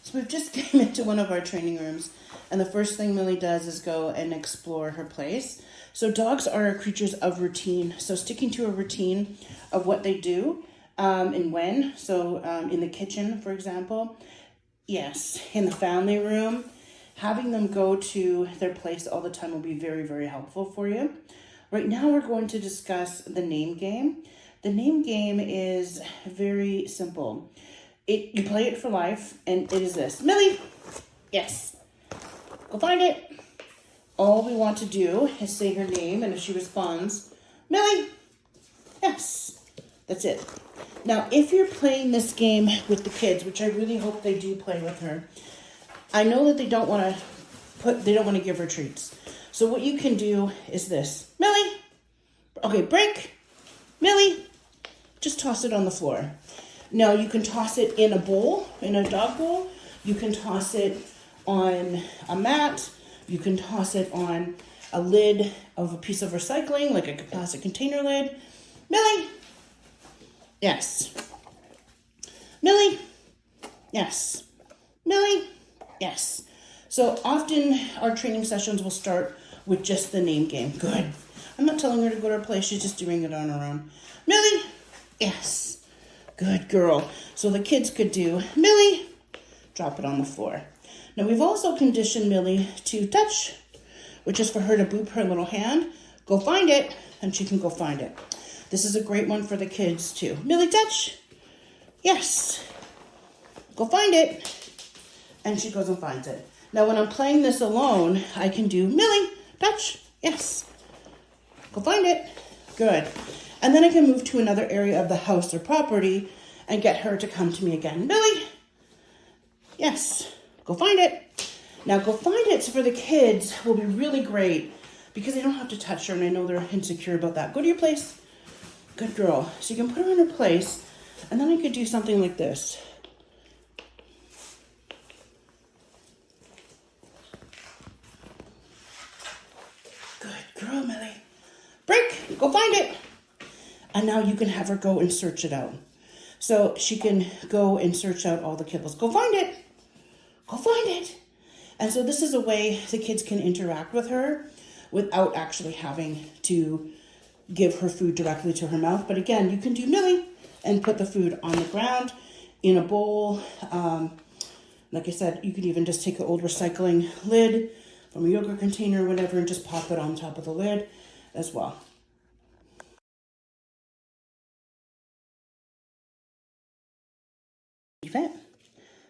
So we've just came into one of our training rooms, and the first thing Millie does is go and explore her place. So dogs are creatures of routine. So sticking to a routine of what they do and when. So in the kitchen, for example, yes, in the family room, having them go to their place all the time will be very, very helpful for you. Right now we're going to discuss the name game. The name game is very simple. You play it for life, and it is this. Millie, yes, go find it. All we want to do is say her name, and if she responds, Millie, yes, that's it. Now, if you're playing this game with the kids, which I really hope they do play with her, I know that they don't want to give her treats. So what you can do is this. Millie, okay, break. Millie, just toss it on the floor. Now, you can toss it in a bowl, in a dog bowl. You can toss it on a mat. You can toss it on a lid of a piece of recycling, like a plastic container lid. Millie, yes. Millie, yes. Millie, yes. So often our training sessions will start with just the name game. Good. I'm not telling her to go to her place. She's just doing it on her own. Millie, yes. Good girl. So the kids could do, Millie, drop it on the floor. Now we've also conditioned Millie to touch, which is for her to boop her little hand, go find it, and she can go find it. This is a great one for the kids too. Millie, touch. Yes. Go find it. And she goes and finds it. Now when I'm playing this alone, I can do, Millie, touch. Yes. Go find it. Good. And then I can move to another area of the house or property and get her to come to me again. Millie, yes, go find it. Now go find it for the kids will be really great because they don't have to touch her, and I know they're insecure about that. Go to your place. Good girl. So you can put her in her place, and then I could do something like this. Good girl, Millie. Break, go find it. And now you can have her go and search it out. So she can go and search out all the kibbles. Go find it. Go find it. And so this is a way the kids can interact with her without actually having to give her food directly to her mouth. But again, you can do Millie and put the food on the ground in a bowl. Like I said, you could even just take an old recycling lid from a yogurt container or whatever and just pop it on top of the lid as well. Leave it.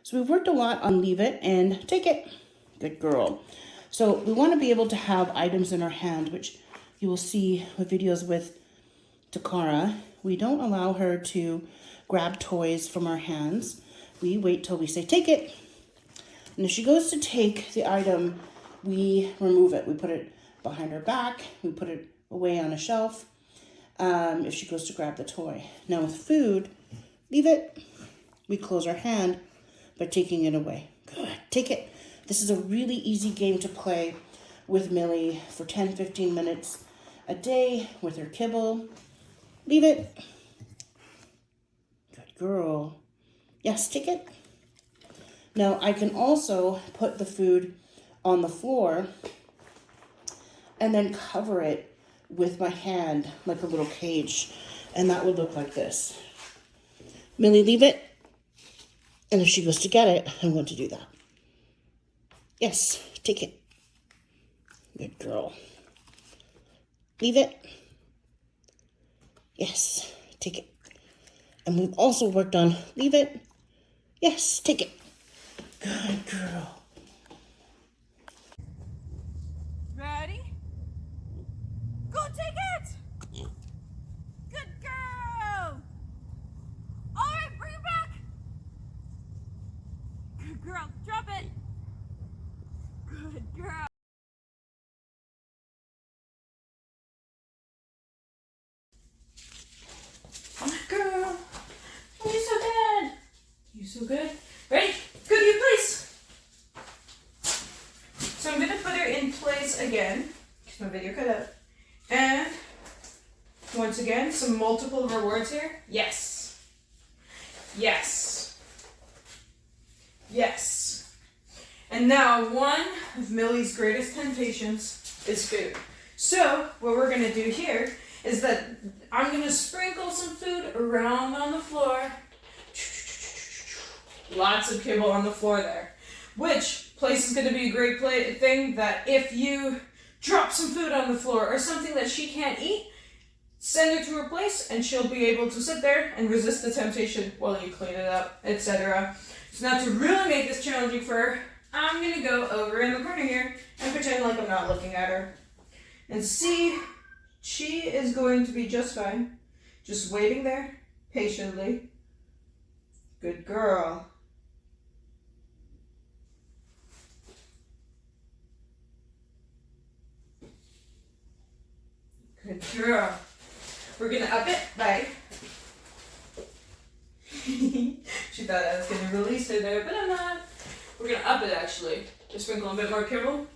So we've worked a lot on leave it and take it. Good girl. So we want to be able to have items in our hand, which you will see with videos with Takara. We don't allow her to grab toys from our hands. We wait till we say take it. And if she goes to take the item, we remove it. We put it behind her back. We put it away on a shelf if she goes to grab the toy. Now with food, leave it. We close our hand by taking it away. Good. Take it. This is a really easy game to play with Millie for 10-15 minutes a day with her kibble. Leave it. Good girl. Yes, take it. Now I can also put the food on the floor and then cover it with my hand like a little cage. And that would look like this. Millie, leave it. And if she goes to get it, I'm going to do that. Yes, take it. Good girl. Leave it. Yes, take it. And we've also worked on leave it. Yes, take it. Good girl. Ready? Go take it! Good girl! All right, bring it back! Good girl, drop it! Good girl! Good girl! Oh, you're so good! You're so good. Ready? Go to your place! So I'm going to put her in place again, because my video cut out. And once again, some multiple rewards here. Yes. Yes. Yes. And now one of Millie's greatest temptations is food. So what we're gonna do here is that I'm gonna sprinkle some food around on the floor. Lots of kibble on the floor there. Which place is gonna be a great thing that if you drop some food on the floor or something that she can't eat, send her to her place and she'll be able to sit there and resist the temptation while you clean it up, etc. So now to really make this challenging for her, I'm gonna go over in the corner here and pretend like I'm not looking at her. And see, she is going to be just fine. Just waiting there, patiently. Good girl. Good girl. We're gonna up it by... She thought I was gonna release her there, but I'm not. We're gonna up it actually. Just sprinkle a bit more kibble.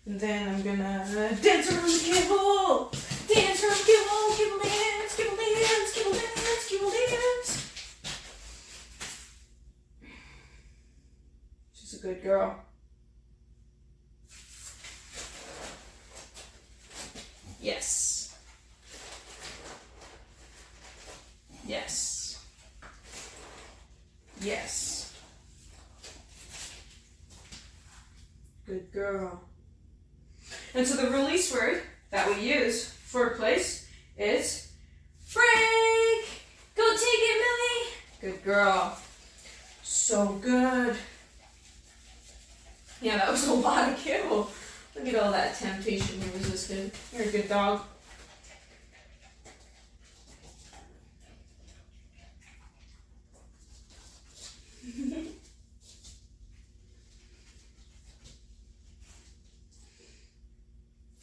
And then I'm gonna dance around the kibble! Dance around the kibble! Kibble dance! Kibble dance! Kibble dance! Kibble dance! She's a good girl. Yes. Yes. Yes. Good girl. And so the release word that we use for a place is break! Go take it, Millie! Good girl. So good. Yeah, that was a lot of kibble. Look at all that temptation you resisted. You're a good dog.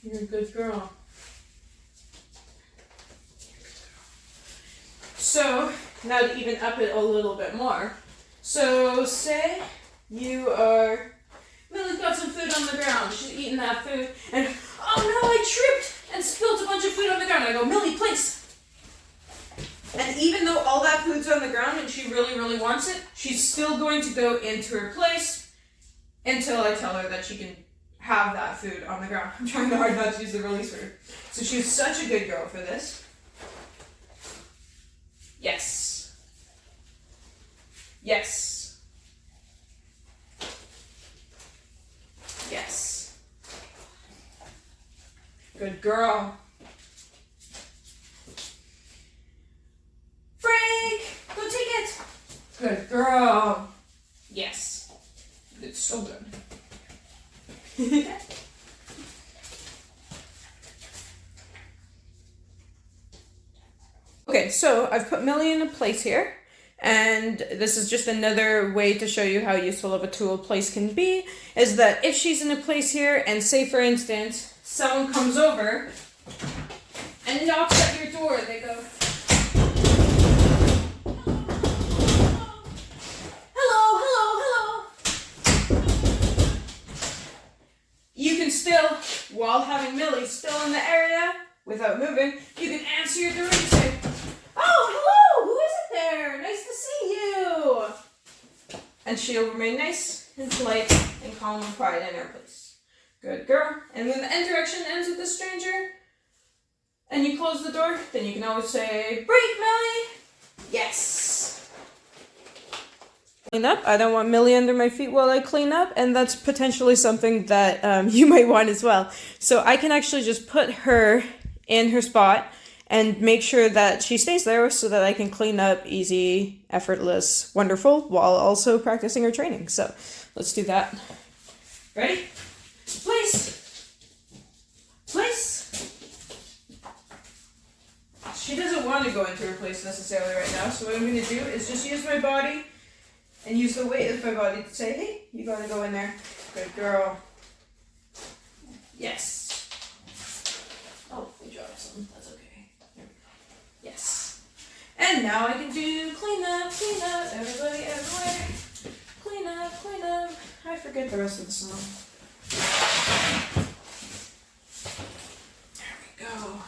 You're a good girl. So, now to even up it a little bit more. So, say you are... Millie's got some food on the ground. She's eating that food. And, oh no, I tripped and spilled a bunch of food on the ground. I go, Millie, place. And even though all that food's on the ground and she really, really wants it, she's still going to go into her place until I tell her that she can have that food on the ground. I'm trying hard not to use the release word. So she's such a good girl for this. Yes. Yes. Yes. Good girl. Frank, go take it. Good girl. Yes. It's so good. Okay, so I've put Millie in a place here, and this is just another way to show you how useful of a tool place can be, is that if she's in a place here, and say for instance, someone comes over and knocks at your door, they go, you can still, while having Millie still in the area, without moving, you can answer your door and say, oh, hello, who is it there? Nice to see you. And she'll remain nice and polite and calm and quiet in her place. Good girl. And when the interaction ends with the stranger, and you close the door, then you can always say, break, Millie. Yes. Clean up. I don't want Millie under my feet while I clean up, and that's potentially something that you might want as well. So I can actually just put her in her spot and make sure that she stays there so that I can clean up easy, effortless, wonderful, while also practicing her training. So let's do that. Ready? Place. Place. She doesn't want to go into her place necessarily right now, so what I'm going to do is just use my body and use the weight of my body to say, hey, you gotta go in there. Good girl. Yes. Oh, we dropped some. That's okay. There we go. Yes. And now I can do clean up, everybody everywhere. Clean up. I forget the rest of the song. There we go.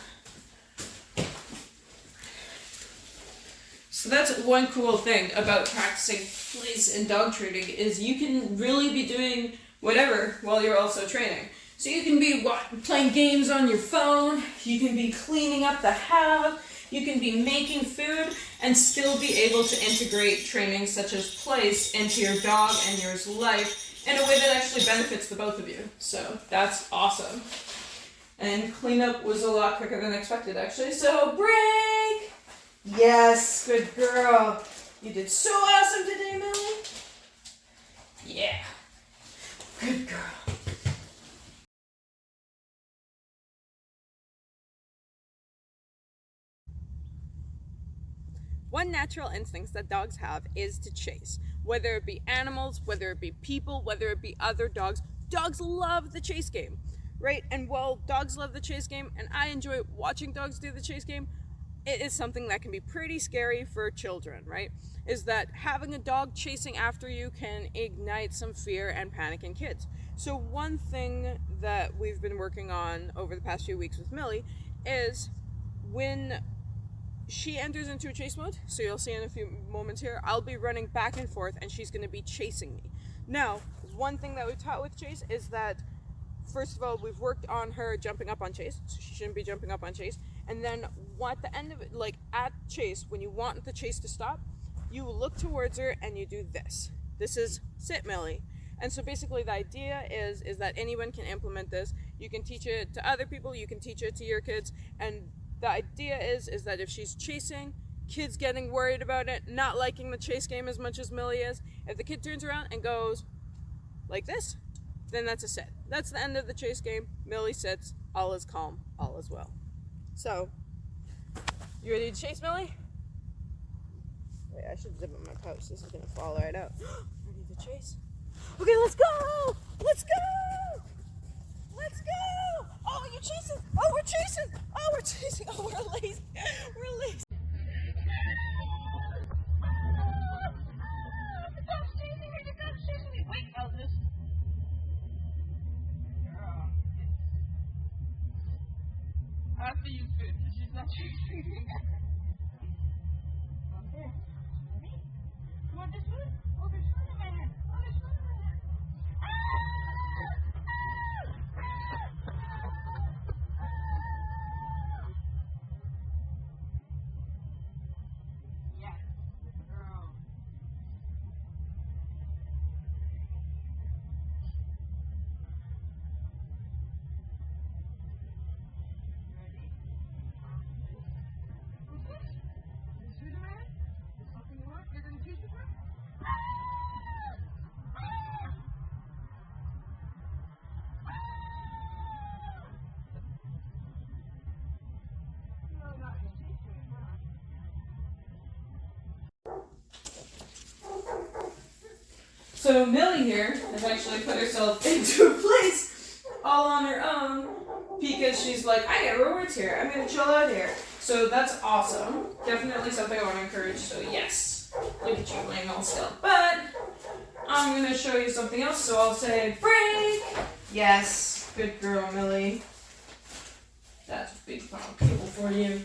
So that's one cool thing about practicing place and dog training is you can really be doing whatever while you're also training. So you can be playing games on your phone, you can be cleaning up the house, you can be making food, and still be able to integrate training such as place into your dog and yours life in a way that actually benefits the both of you. So that's awesome. And cleanup was a lot quicker than expected, actually. So break! Yes, good girl. You did so awesome today, Millie. Yeah. Good girl. One natural instinct that dogs have is to chase. Whether it be animals, whether it be people, whether it be other dogs, dogs love the chase game, right? And while dogs love the chase game, and I enjoy watching dogs do the chase game, it is something that can be pretty scary for children, right? Is that having a dog chasing after you can ignite some fear and panic in kids. So one thing that we've been working on over the past few weeks with Millie is when she enters into a chase mode, so you'll see in a few moments here, I'll be running back and forth and she's going to be chasing me. Now, one thing that we've taught with Chase is that, first of all, we've worked on her jumping up on Chase, so she shouldn't be jumping up on Chase. And then at the end of it, like at Chase, when you want the chase to stop, you look towards her and you do this. This is sit, Millie. And so basically the idea is that anyone can implement this. You can teach it to other people, you can teach it to your kids, and the idea is that if she's chasing, kids getting worried about it, not liking the chase game as much as Millie is, if the kid turns around and goes like this, then that's a sit. That's the end of the chase game. Millie sits, all is calm, all is well. So, you ready to chase, Millie? Wait, I should zip up my pouch. This is gonna fall right out. Ready to chase? Okay, let's go! Let's go! Let's go! Oh, you're chasing! Oh, we're chasing! Oh, we're chasing! Oh, we're lazy! We're lazy! Wait, I'll just... I have to use food because she's not chasing. Okay. You want this food? Oh, there's food in my hand. Oh, there's food in my hand. Yes, girl. Ready? What's this? There's food in my hand? There's something you want? You're gonna chase it for? So Millie here has actually put herself into a place all on her own because she's like, I get rewards here. I'm gonna chill out here. So that's awesome. Definitely something I want to encourage. So yes, look at you laying all still. But I'm gonna show you something else. So I'll say break. Yes, good girl, Millie. That's a big pile of cable for you.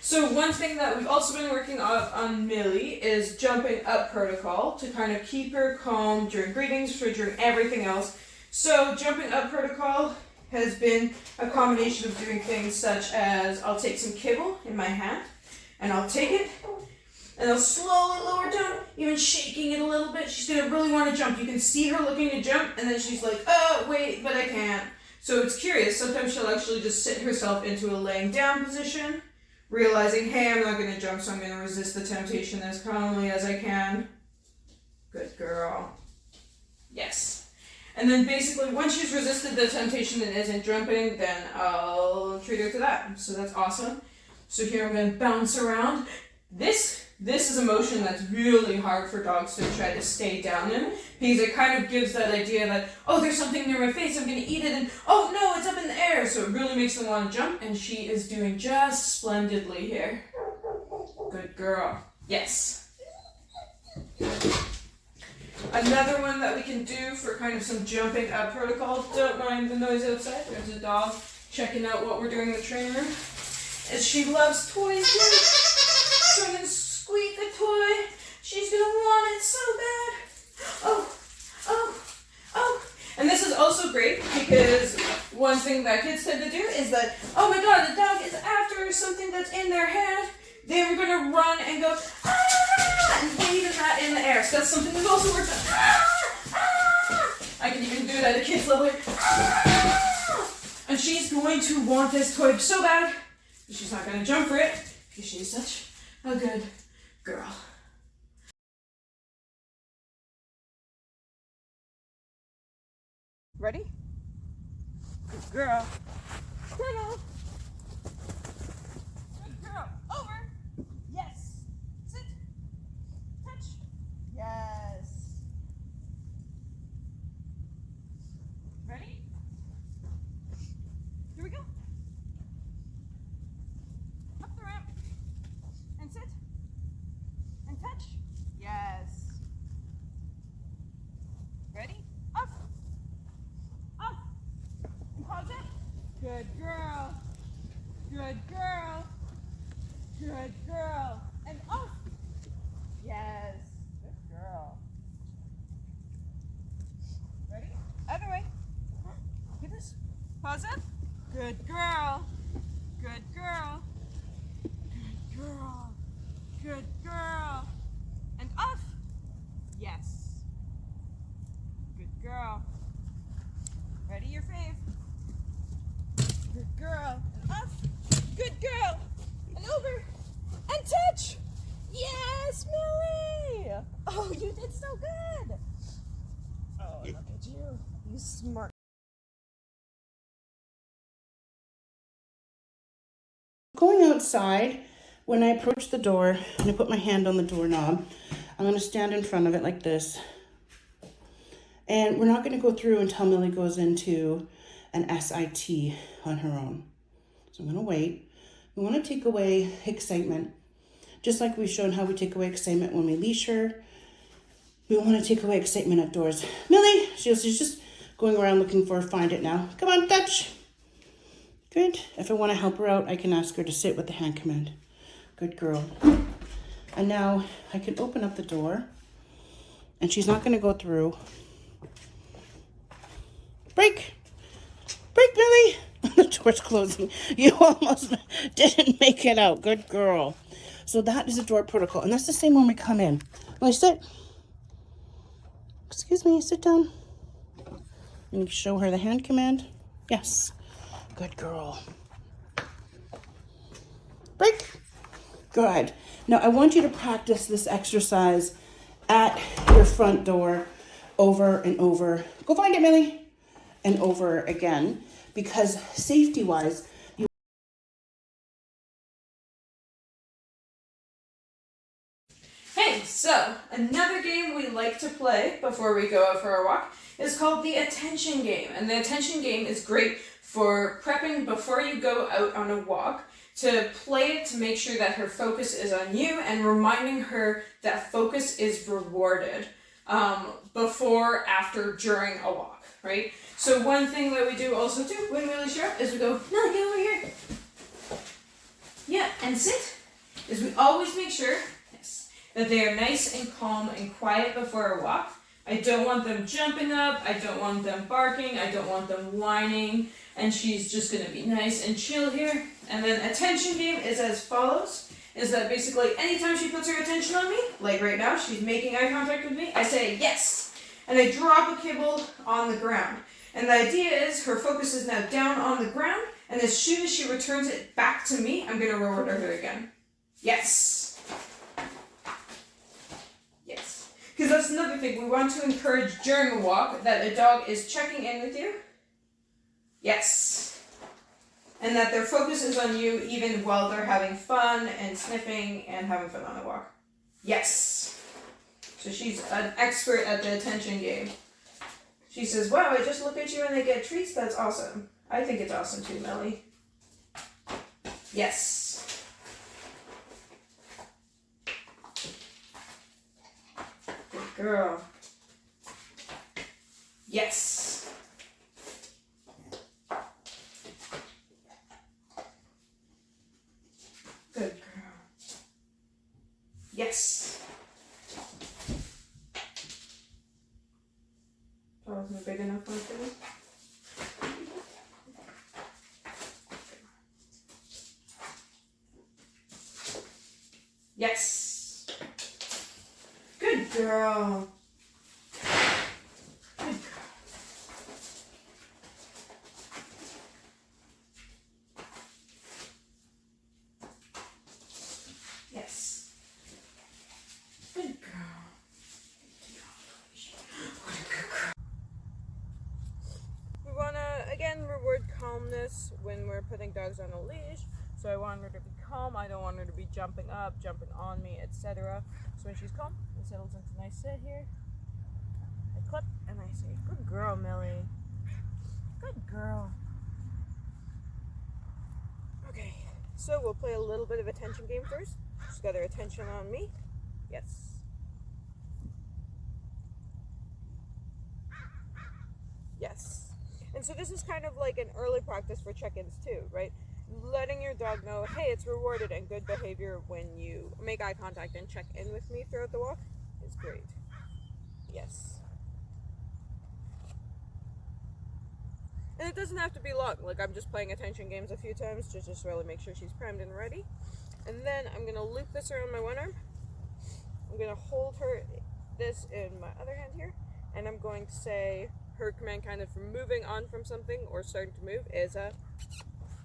So one thing that we've also been working on Millie is jumping up protocol to kind of keep her calm during greetings, during everything else. So jumping up protocol has been a combination of doing things such as I'll take some kibble in my hand and I'll take it and I'll slowly lower down, even shaking it a little bit. She's gonna really want to jump. You can see her looking to jump and then she's like, oh wait, but I can't. So it's curious. Sometimes she'll actually just sit herself into a laying down position, realizing, hey, I'm not going to jump, so I'm going to resist the temptation as calmly as I can. Good girl. Yes. And then basically, once she's resisted the temptation and isn't jumping, then I'll treat her to that. So that's awesome. So here I'm going to bounce around. This is a motion that's really hard for dogs to try to stay down in because it kind of gives that idea that, oh, there's something near my face, I'm going to eat it, and oh no, it's up in the air. So it really makes them want to jump, and she is doing just splendidly here. Good girl. Yes. Another one that we can do for kind of some jumping up protocol, don't mind the noise outside, there's a dog checking out what we're doing in the training room, is she loves toys here. So I'm going to squeak the toy. She's going to want it so bad. Oh. And this is also great because one thing that kids tend to do is that, oh my god, the dog is after something that's in their hand. They were gonna run and go, ah, and waving that in the air. So that's something that also works on, ah, ah. I can even do it at a kid's level. Ah. And she's going to want this toy so bad, but she's not gonna jump for it because she's such a good girl. Ready? Good girl. Turtle. Good girl. Over. Yes. Sit. Touch. Yes. Ready? Here we go. Up the ramp. And sit. And touch. Yes. Ready? Up. Up. And pause it. Good girl. Good girl. Good girl. And off. Yes. Good girl. Ready? Other way. Look at this. Pause it. Good girl. Good girl. Good girl. Good girl. And off. Yes. Good girl. Ready, your fave. Good girl. And off. Good girl. And over. And touch. Yes, Millie. Oh, you did so good. Oh, look at you. You smart. Going outside, when I approach the door and I put my hand on the doorknob, I'm going to stand in front of it like this. And we're not going to go through until Millie goes into an SIT on her own. So I'm going to wait. We want to take away excitement. Just like we've shown how we take away excitement when we leash her, we want to take away excitement outdoors. Millie, she's just going around looking for find it now. Come on, touch. Good. If I want to help her out, I can ask her to sit with the hand command. Good girl. And now I can open up the door and she's not going to go through. Break. Break, Millie. The door's closing. You almost didn't make it out. Good girl. So that is a door protocol. And that's the same when we come in. Millie, sit. Excuse me, sit down. And you show her the hand command. Yes. Good girl. Break. Good. Now I want you to practice this exercise at your front door over and over. Go find it, Millie. And over again, because safety-wise, you. Hey, so another game we like to play before we go out for our walk is called the attention game. And the attention game is great for prepping before you go out on a walk, to play it to make sure that her focus is on you and reminding her that focus is rewarded before, after, during a walk, right? So one thing that we do also too when we leash her up is we go, no, get over here. Yeah, and sit. Is we always make sure, yes, that they are nice and calm and quiet before a walk. I don't want them jumping up. I don't want them barking. I don't want them whining. And she's just going to be nice and chill here. And then attention game is as follows. Is that basically anytime she puts her attention on me, like right now, she's making eye contact with me, I say yes. And I drop a kibble on the ground. And the idea is her focus is now down on the ground. And as soon as she returns it back to me, I'm going to reward her again. Yes. Yes. Because that's another thing. We want to encourage during a walk that a dog is checking in with you. Yes. And that their focus is on you even while they're having fun and sniffing and having fun on the walk. Yes. So she's an expert at the attention game. She says, wow, I just look at you and they get treats? That's awesome. I think it's awesome too, Millie. Yes. Good girl. Yes. Good girl. Yes. That wasn't a big enough one for me. Yes. Good girl. Good girl. Yes. Good girl. We want to, again, reward calmness when we're putting dogs on a leash. So I want her to be calm. I don't want her to be jumping up, jumping on me, etc. So when she's calm, it settles into a nice sit here. I clip and I say, good girl, Millie. Good girl. Okay, so we'll play a little bit of attention game first. She's got her attention on me. Yes. Yes. And so this is kind of like an early practice for check-ins too, right? Letting your dog know, hey, it's rewarded and good behavior when you make eye contact and check in with me throughout the walk is great. Yes. And it doesn't have to be long. Like, I'm just playing attention games a few times to just really make sure she's primed and ready. And then I'm going to loop this around my one arm. I'm going to hold this in my other hand here. And I'm going to say her command kind of from moving on from something or starting to move is a,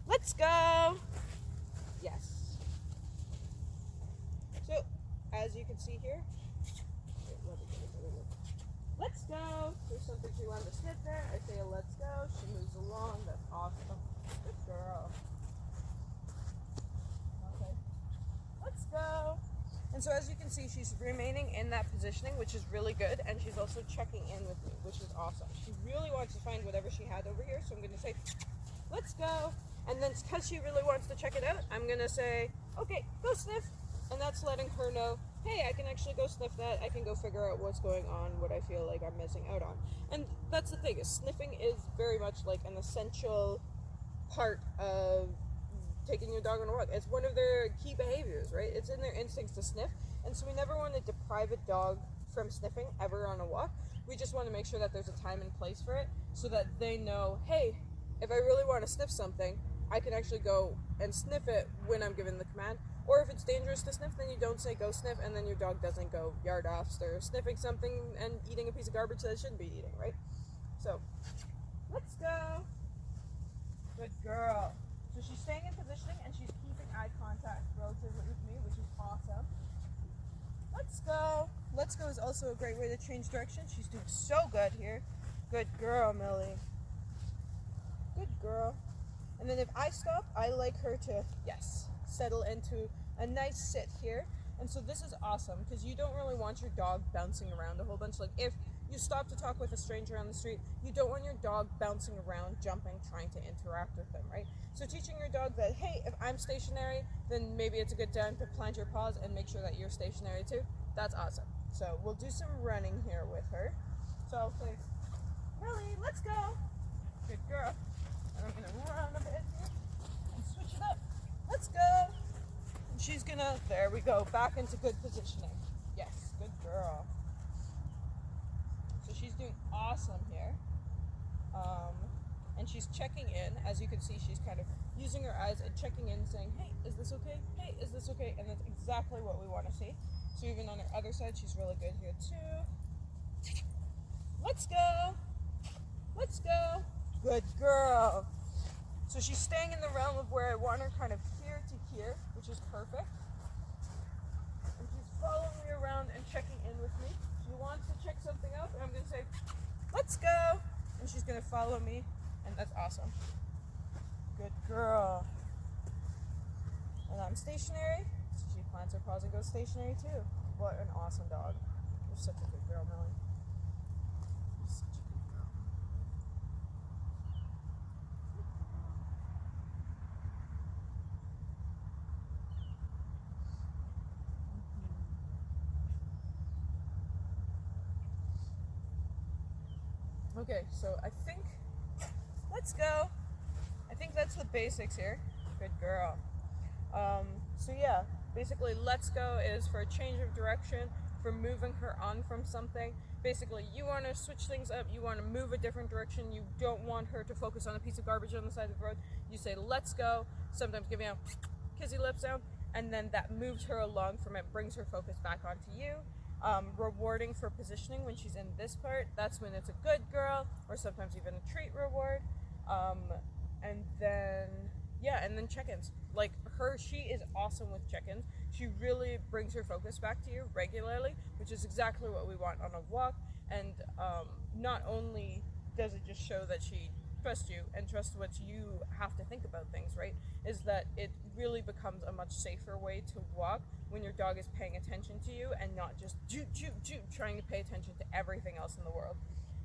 let's go. Yes. So, as you can see here, let's go. There's something she wanted to sit there. I say a let's go. She moves along. That's awesome. Good girl. Okay. Let's go. And so as you can see, she's remaining in that positioning, which is really good. And she's also checking in with me, which is awesome. She really wants to find whatever she had over here. So I'm going to say, let's go. And then because she really wants to check it out, I'm going to say, okay, go sniff. And that's letting her know, hey, I can actually go sniff that. I can go figure out what's going on, what I feel like I'm missing out on. And that's the thing, is sniffing is very much like an essential part of taking your dog on a walk. It's one of their key behaviors, right? It's in their instincts to sniff. And so we never want to deprive a dog from sniffing ever on a walk. We just want to make sure that there's a time and place for it so that they know, hey, if I really want to sniff something, I can actually go and sniff it when I'm given the command. Or if it's dangerous to sniff, then you don't say go sniff, and then your dog doesn't go yard off or sniffing something and eating a piece of garbage that it shouldn't be eating, right? So, let's go. Good girl. So she's staying in positioning and she's keeping eye contact relatively with me, which is awesome. Let's go. Let's go is also a great way to change direction. She's doing so good here. Good girl, Millie. Good girl. And then if I stop, I like her to, yes, settle into a nice sit here. And so this is awesome because you don't really want your dog bouncing around a whole bunch. Like if you stop to talk with a stranger on the street, you don't want your dog bouncing around, jumping, trying to interact with them, right? So teaching your dog that, hey, if I'm stationary, then maybe it's a good time to plant your paws and make sure that you're stationary too. That's awesome. So we'll do some running here with her. So I'll say, Millie, let's go. Good girl. And I'm gonna run a bit here and switch it up. Let's go. And she's gonna, there we go, back into good positioning. Yes, good girl. So she's doing awesome here. And she's checking in. As you can see, she's kind of using her eyes and checking in, saying, hey, is this okay? Hey, is this okay? And that's exactly what we want to see. So even on her other side, she's really good here too. Let's go. Let's go. Good girl. So she's staying in the realm of where I want her, kind of here to here, which is perfect. And she's following me around and checking in with me. She wants to check something out, and I'm going to say, let's go. And she's going to follow me, and that's awesome. Good girl. And I'm stationary, so she plants her paws and goes stationary too. What an awesome dog. You're such a good girl, Millie. You're such a good girl. Okay, so I think, let's go. I think that's the basics here. Good girl. So yeah, basically let's go is for a change of direction, for moving her on from something. Basically, you want to switch things up, you want to move a different direction, you don't want her to focus on a piece of garbage on the side of the road. You say, let's go, sometimes giving a kissy lip sound, and then that moves her along from it, brings her focus back onto you. Rewarding for positioning when she's in this part, that's when it's a good girl, or sometimes even a treat reward. And then check-ins. Like she is awesome with check-ins. She really brings her focus back to you regularly, which is exactly what we want on a walk. And not only does it just show that she trusts you and trusts what you have to think about things, right? Is that it really becomes a much safer way to walk when your dog is paying attention to you and not just trying to pay attention to everything else in the world.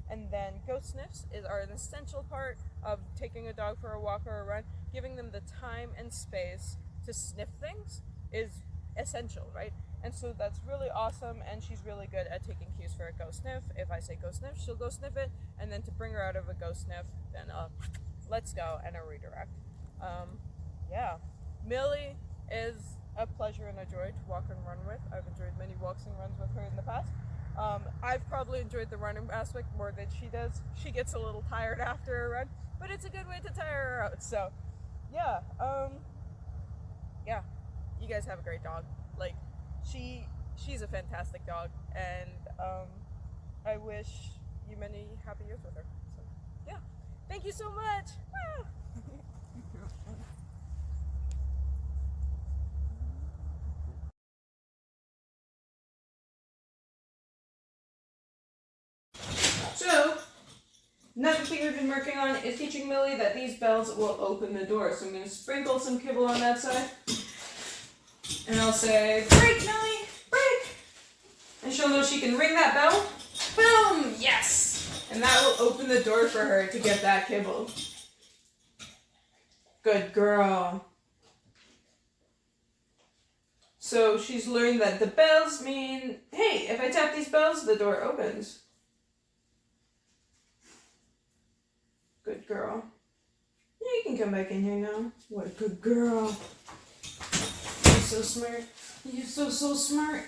And then ghost sniffs are an essential part of taking a dog for a walk or a run. Giving them the time and space to sniff things is essential, right? And so that's really awesome, and she's really good at taking cues for a ghost sniff. If I say ghost sniff, she'll go sniff it, and then to bring her out of a ghost sniff, then let's go, and a redirect. Millie is a pleasure and a joy to walk and run with. I've enjoyed many walks and runs with her in the past. I've probably enjoyed the running aspect more than she does. She gets a little tired after a run, but it's a good way to tire her out. So, you guys have a great dog. Like, she's a fantastic dog, and I wish you many happy years with her. So, yeah, thank you so much. Wow. So, another thing we've been working on is teaching Millie that these bells will open the door. So I'm going to sprinkle some kibble on that side. And I'll say, break, Millie, break. And she'll know she can ring that bell. Boom, yes. And that will open the door for her to get that kibble. Good girl. So she's learned that the bells mean, hey, if I tap these bells, the door opens. Good girl. Yeah, you can come back in here now. What a good girl. You're so smart. You're so smart.